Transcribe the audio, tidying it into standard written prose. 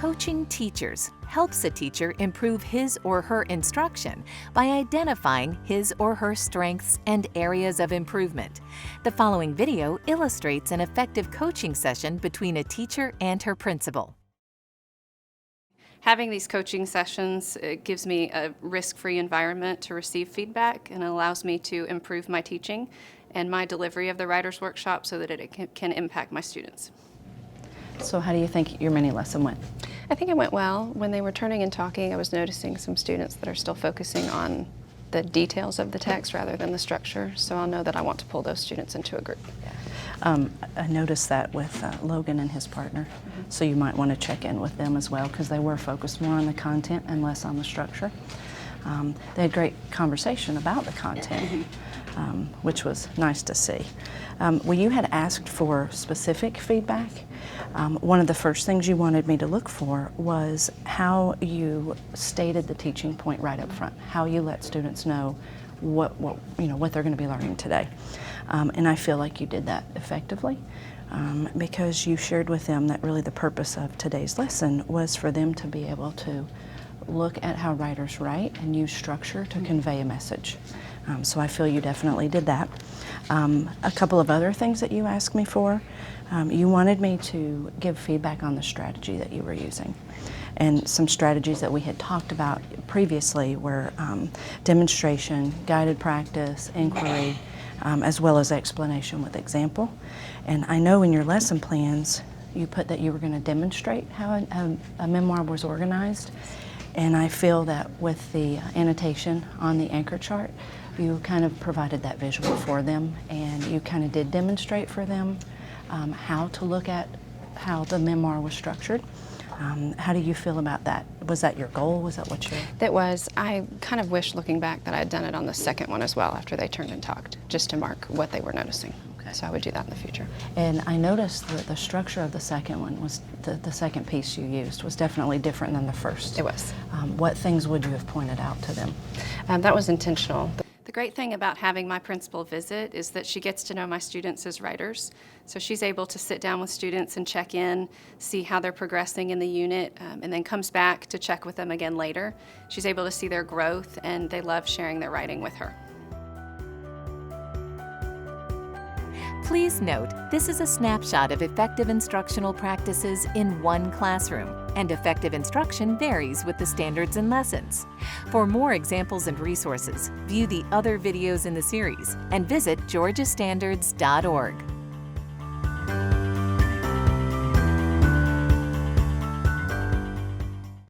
Coaching teachers helps a teacher improve his or her instruction by identifying his or her strengths and areas of improvement. The following video illustrates an effective coaching session between a teacher and her principal. Having these coaching sessions, it gives me a risk-free environment to receive feedback and allows me to improve my teaching and my delivery of the writer's workshop so that it can impact my students. So how do you think your mini lesson went? I think it went well. When they were turning and talking, I was noticing some students that are still focusing on the details of the text rather than the structure, so I'll know that I want to pull those students into a group. I noticed that with Logan and his partner, so you might want to check in with them as well because they were focused more on the content and less on the structure. They had great conversation about the content, which was nice to see. Well, you had asked for specific feedback. One of the first things you wanted me to look for was how you stated the teaching point right up front, how you let students know what they're going to be learning today. And I feel like you did that effectively because you shared with them that really the purpose of today's lesson was for them to be able to look at how writers write and use structure to convey a message. So I feel you definitely did that. A couple of other things that you asked me for. You wanted me to give feedback on the strategy that you were using. And some strategies that we had talked about previously were demonstration, guided practice, inquiry, as well as explanation with example. And I know in your lesson plans, you put that you were going to demonstrate how a memoir was organized. And I feel that with the annotation on the anchor chart, you kind of provided that visual for them, and you kind of did demonstrate for them how to look at how the memoir was structured. How do you feel about that? Was that your goal? Was that what you... It was. I kind of wish, looking back, that I had done it on the second one as well after they turned and talked, just to mark what they were noticing. Okay. So I would do that in the future. And I noticed that the structure of the second one was, the second piece you used was definitely different than the first. It was. What things would you have pointed out to them? That was intentional. The great thing about having my principal visit is that she gets to know my students as writers. So she's able to sit down with students and check in, see how they're progressing in the unit, and then comes back to check with them again later. She's able to see their growth, and they love sharing their writing with her. Please note, this is a snapshot of effective instructional practices in one classroom, and effective instruction varies with the standards and lessons. For more examples and resources, view the other videos in the series and visit georgiastandards.org.